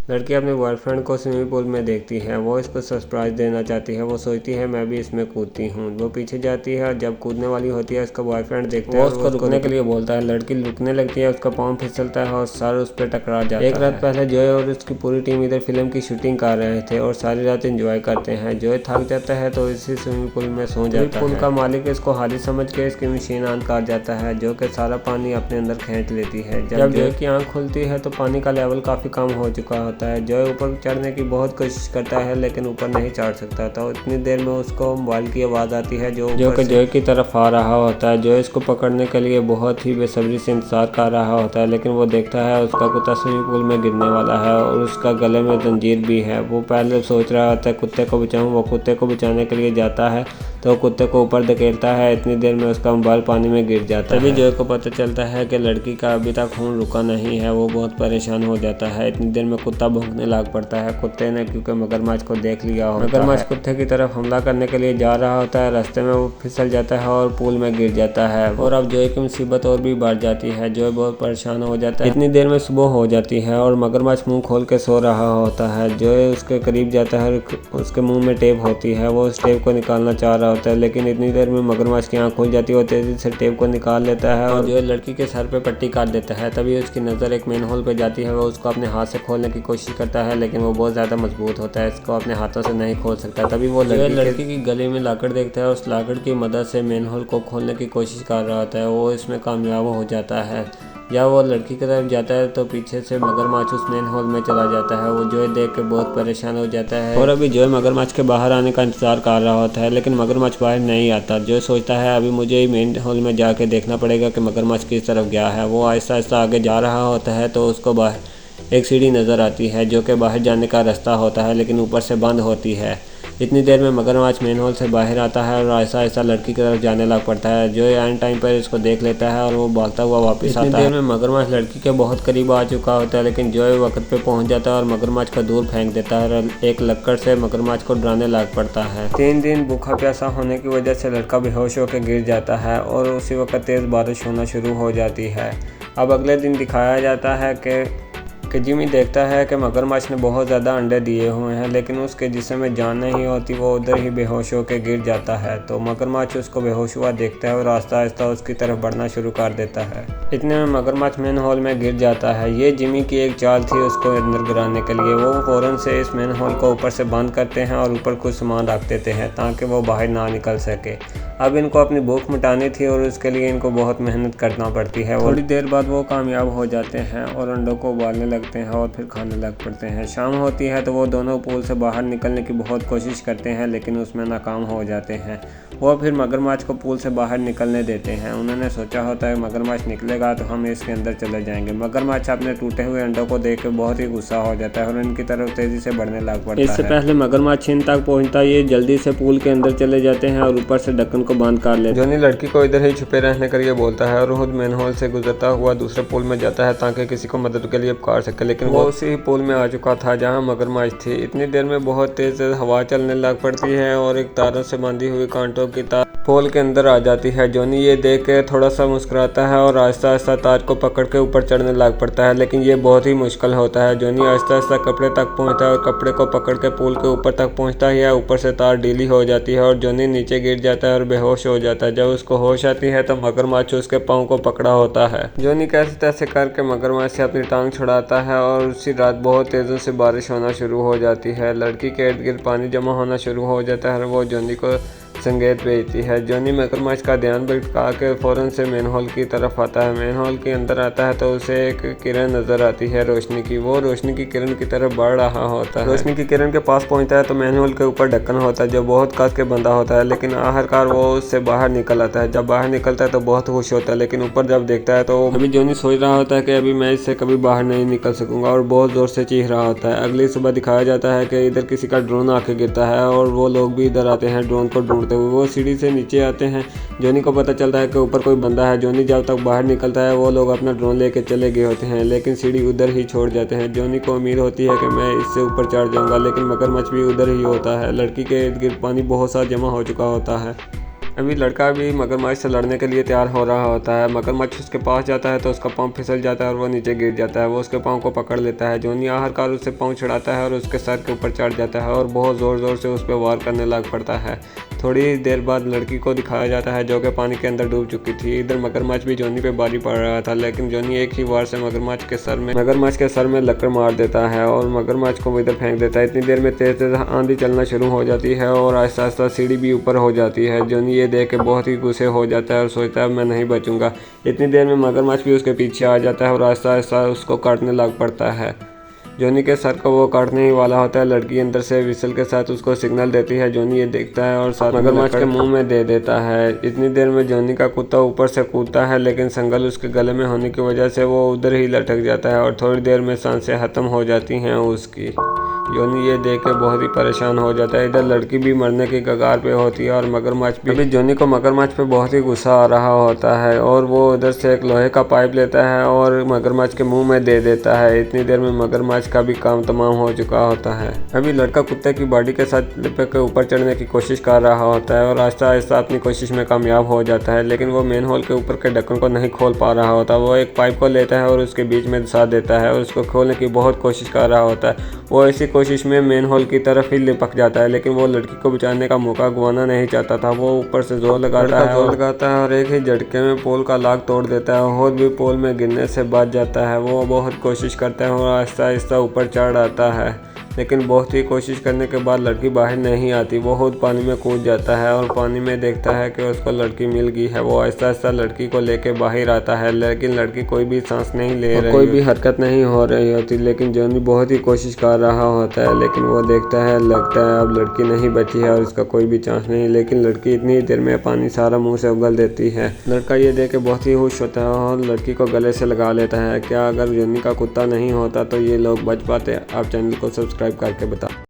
लड़की अपने बॉयफ्रेंड को स्विमिंग पूल में देखती है। वो इसको सरप्राइज देना चाहती है। वो सोचती है मैं भी इसमें कूदती हूँ। वो पीछे जाती है और जब कूदने वाली होती है उसका बॉयफ्रेंड देखता है, वो उसको रुकने के लिए बोलता है। लड़की रुकने लगती है, उसका पाँव फिसलता है और सर उस पर टकरा जाता है। एक रात पहले जॉय और उसकी पूरी टीम इधर फिल्म की शूटिंग कर रहे थे और सारी रात एंजॉय करते हैं। जॉय थक जाता है तो इसी स्विमिंग पूल में सो जाता है। पूल का मालिक इसको हारी समझ के इसकी मशीन ऑन कर जाता है, जो कि सारा पानी अपने अंदर खींच लेती है। जब जॉय की आंख खुलती है तो पानी का लेवल काफी कम हो चुका होता है। जॉय ऊपर चढ़ने की बहुत कोशिश करता है लेकिन ऊपर नहीं चढ़ सकता। तो इतनी देर में उसको मोबाइल की आवाज़ आती है जो कि जॉय की तरफ आ रहा होता है। जॉय इसको पकड़ने के लिए बहुत ही बेसब्री से इंतजार कर रहा होता है, लेकिन वो देखता है उसका कुत्ता स्विमिंग पूल में गिरने वाला है और उसका गले में जंजीर भी है। वो पहले सोच रहा होता है कुत्ते को बचाऊं। वो कुत्ते को बचाने के लिए जाता है तो कुत्ते को ऊपर धकेलता है। इतनी देर में उसका मोबाइल पानी में गिर जाता है। तभी जॉय को पता चलता है कि लड़की का अभी तक खून रुका नहीं है। वो बहुत परेशान हो जाता है। इतनी देर में कुत्ता भौंकने लग पड़ता है। कुत्ते ने क्योंकि मगरमच्छ को देख लिया होता है। मगरमच्छ कुत्ते की तरफ हमला करने के लिए जा रहा होता है। रास्ते में वो फिसल जाता है और पूल में गिर जाता है और अब जॉय की मुसीबत और भी बढ़ जाती है। जॉय बहुत परेशान हो जाता है। इतनी देर में सुबह हो जाती है और मगरमच्छ मुंह खोल के सो रहा होता है। जॉय उसके करीब जाता है और उसके मुंह में टेप होती है। वो उस टेप को निकालना चाह रहा होता है, लेकिन इतनी देर में मगरमच्छ की आंख खुल जाती है। वो तेजी से टेप को निकाल लेता है और जो लड़की के सर पे पट्टी काट देता है। तभी उसकी नज़र एक मेन होल पे जाती है। वो उसको अपने हाथ से खोलने की कोशिश करता है, लेकिन वो बहुत ज़्यादा मजबूत होता है, इसको अपने हाथों से नहीं खोल सकता। तभी वो लड़की की गले में लाकड़ देखता है। उस लाकड़ की मदद से मेन होल को खोलने की कोशिश कर रहा होता है। वो इसमें कामयाब हो जाता है। जब वो लड़की की तरफ जाता है तो पीछे से मगरमच्छ उस मेन होल में चला जाता है। वो जॉय देख के बहुत परेशान हो जाता है और अभी जॉय मगरमच्छ के बाहर आने का इंतजार कर रहा होता है, लेकिन मगरमच्छ बाहर नहीं आता। जॉय सोचता है अभी मुझे ही मेन होल में जाके देखना पड़ेगा कि मगरमच्छ किस तरफ गया है। वो आहिस्ता आहिस्ता आगे जा रहा होता है तो उसको बाहर एक सीढ़ी नज़र आती है जो कि बाहर जाने का रास्ता होता है, लेकिन ऊपर से बंद होती है। इतनी देर में मगरमच्छ मेन होल से बाहर आता है और आहिस्ता आहिस्ता लड़की की तरफ जाने लग पड़ता है। जो एंड टाइम पर इसको देख लेता है और वो भागता हुआ वापस आता है। इतनी देर में मगरमच्छ लड़की के बहुत करीब आ चुका होता है, लेकिन जॉय वक्त पे पहुंच जाता है और मगरमच्छ को दूर फेंक देता है और एक लक्कड़ से मगरमच्छ को डराने लग पड़ता है। 3 दिन भूखा प्यासा होने की वजह से लड़का बेहोश होकर गिर जाता है और उसी वक्त तेज़ बारिश होना शुरू हो जाती है। अब अगले दिन दिखाया जाता है कि जिमी देखता है कि मगरमच्छ ने बहुत ज़्यादा अंडे दिए हुए हैं, लेकिन उसके जिस्म में जान नहीं होती। वो उधर ही बेहोश होकर गिर जाता है। तो मगरमच्छ उसको बेहोश हुआ देखता है और आहिस्ता आहिस्ता उसकी तरफ बढ़ना शुरू कर देता है। इतने में मगरमच्छ मेन होल में गिर जाता है। ये जिमी की एक चाल थी उसको अंदर गिराने के लिए। वो फ़ौरन से इस मेन होल को ऊपर से बंद करते हैं और ऊपर कुछ सामान रख देते हैं ताकि वो बाहर ना निकल सके। अब इनको अपनी भूख मिटानी थी और उसके लिए इनको बहुत मेहनत करना पड़ती है। थोड़ी देर बाद वो कामयाब हो जाते हैं और अंडों को उबालने लगते हैं और फिर खाने लग पड़ते हैं। शाम होती है तो वो दोनों पूल से बाहर निकलने की बहुत कोशिश करते हैं, लेकिन उसमें नाकाम हो जाते हैं। वो फिर मगरमच्छ को पूल से बाहर निकलने देते हैं। उन्होंने सोचा होता है मगरमच्छ निकलेगा तो हम इसके अंदर चले जाएंगे। मगरमच्छ अपने टूटे हुए अंडों को देख के बहुत ही गुस्सा हो जाता है और इनकी तरफ तेजी से बढ़ने लग पड़ता है। इससे पहले मगरमच्छ इन तक पहुंचता ये जल्दी से पूल के अंदर चले जाते हैं और ऊपर से ढक्कन को बंद कर लेते हैं। जॉनी लड़की को इधर ही छुपे रहने के लिए बोलता है और खुद मेन होल से गुजरता हुआ दूसरे पूल में जाता है ताकि किसी को मदद के लिए पुकार सके, लेकिन वो उसी पूल में आ चुका था जहाँ मगरमच्छ थी। इतनी देर में बहुत तेज हवा चलने लग पड़ती है और एक तारों से बंधी हुई कांटों की तार पोल के अंदर आ जाती है। जॉनी ये देख के थोड़ा सा मुस्कुराता है और आहिस्ता आहिस्ता तार को पकड़ के ऊपर चढ़ने लग पड़ता है, लेकिन ये बहुत ही मुश्किल होता है। जॉनी आहिस्ता आहिस्ता कपड़े तक पहुंचता है और कपड़े को पकड़ के पुल के ऊपर तक पहुंचता है। ऊपर से तार ढीली हो जाती है और जॉनी नीचे गिर जाता है और बेहोश हो जाता है। जब उसको होश आती है तो मगरमच्छ उसके पाँव को पकड़ा होता है। जॉनी कैसे तैसे करके मगरमच्छ से अपनी टांग छुड़ाता है और उसी रात बहुत तेज़ों से बारिश होना शुरू हो जाती है। लड़की के इर्द गिर्द पानी जमा होना शुरू हो जाता है और वो जॉनी को संकेत भेजती है। जॉनी मगरमच्छ का ध्यान भटका के फौरन से मेन होल की तरफ आता है। मेन होल के अंदर आता है तो उसे एक किरण नजर आती है रोशनी की। वो रोशनी की किरण की तरफ बढ़ रहा होता है। रोशनी की किरण के पास पहुंचता है तो मेन होल के ऊपर ढक्कन होता है जो बहुत कस के बंधा होता है, लेकिन आखिरकार वो उससे बाहर निकल आता है। जब बाहर निकलता है तो बहुत खुश होता है, लेकिन ऊपर जब देखता है तो अभी जॉनी सोच रहा होता है कि अभी मैं इससे कभी बाहर नहीं निकल सकूंगा और बहुत जोर से चीख रहा होता है। अगली सुबह दिखाया जाता है कि इधर किसी का ड्रोन आके गिरता है और वो लोग भी इधर आते हैं ड्रोन को ढूंढते हुए। वो सीढ़ी से नीचे आते हैं। जॉनी को पता चलता है कि ऊपर कोई बंदा है। जॉनी जब तक बाहर निकलता है वो लोग अपना ड्रोन लेके चले गए होते हैं, लेकिन सीढ़ी उधर ही छोड़ जाते हैं। जॉनी को उम्मीद होती है कि मैं इससे ऊपर चढ़ जाऊंगा, लेकिन मगरमच्छ भी उधर ही होता है। लड़की के इर्द गिर्द पानी बहुत सा जमा हो चुका होता है। अभी लड़का भी मगरमच्छ से लड़ने के लिए तैयार हो रहा होता है। मगरमच्छ उसके पास जाता है तो उसका पाँव फिसल जाता है और वो नीचे गिर जाता है। वो उसके पाँव को पकड़ लेता है। जॉनी आखिरकार उससे पाँव छुड़ाता है और उसके सर के ऊपर चढ़ जाता है और बहुत ज़ोर ज़ोर से उस पर वार करने लग पड़ता है। थोड़ी देर बाद लड़की को दिखाया जाता है जो कि पानी के अंदर डूब चुकी थी। इधर मगरमच्छ भी जॉनी पे भारी पड़ रहा था, लेकिन जॉनी एक ही वार से मगरमच्छ के सर में लकड़ मार देता है और मगरमच्छ को इधर फेंक देता है। इतनी देर में तेज तेज आंधी चलना शुरू हो जाती है और आहिस्ता आहिस्ता सीढ़ी भी ऊपर हो जाती है। जॉनी ये देख के बहुत ही गुस्से हो जाता है और सोचता है मैं नहीं बचूंगा। इतनी देर में मगरमच्छ भी उसके पीछे आ जाता है और आहिस्ता आहिस्ता उसको काटने लग पड़ता है। जॉनी के सर को वो काटने ही वाला होता है। लड़की अंदर से विसल के साथ उसको सिग्नल देती है। जॉनी ये देखता है और साथ मगरमच्छ के मुंह में दे देता है। इतनी देर में जॉनी का कुत्ता ऊपर से कूदता है, लेकिन संगल उसके गले में होने की वजह से वो उधर ही लटक जाता है और थोड़ी देर में सांसें खत्म हो जाती हैं उसकी। जॉनी ये देख के बहुत ही परेशान हो जाता है। इधर लड़की भी मरने की कगार पे होती है और मगरमच्छ भी। अभी जॉनी को मगरमच्छ पे बहुत ही गुस्सा आ रहा होता है और वो उधर से एक लोहे का पाइप लेता है और मगरमच्छ के मुंह में दे देता है। इतनी देर में मगरमच्छ का भी काम तमाम हो चुका होता है। अभी लड़का कुत्ते की बॉडी के साथ लिपट के ऊपर चढ़ने की कोशिश कर रहा होता है और आहिस्ता आहिस्ता अपनी कोशिश में कामयाब हो जाता है, लेकिन वो मेन होल के ऊपर के ढक्कन को नहीं खोल पा रहा होता। वो एक पाइप को लेता है और उसके बीच में धंसा देता है और उसको खोलने की बहुत कोशिश कर रहा होता है। वो ऐसी कोशिश में मेन होल की तरफ ही लिपक जाता है, लेकिन वो लड़की को बचाने का मौका गंवाना नहीं चाहता था। वो ऊपर से जोर लगाता है और एक ही झटके में पोल का लाग तोड़ देता है। खुद भी पोल में गिरने से बच जाता है। वो बहुत कोशिश करता है और आहिस्ता आहिस्ता ऊपर चढ़ आता है, लेकिन बहुत ही कोशिश करने के बाद लड़की बाहर नहीं आती। वो खुद पानी में कूद जाता है और पानी में देखता है कि उसको लड़की मिल गई है। वो आहिस्ता आहिस्ता लड़की को लेके बाहर आता है, लेकिन लड़की कोई भी सांस नहीं ले रही, कोई भी हरकत नहीं हो रही होती। लेकिन जॉनी बहुत ही कोशिश कर रहा होता है, लेकिन वो देखता है लगता है अब लड़की नहीं बची है और इसका कोई भी चांस नहीं। लेकिन लड़की इतनी देर में पानी सारा मुँह से उगल देती है। लड़का ये देख के बहुत ही खुश होता है और लड़की को गले से लगा लेता है। क्या अगर जॉनी का कुत्ता नहीं होता तो ये लोग बच पाते? आप चैनल को सब्सक्राइब करके बता।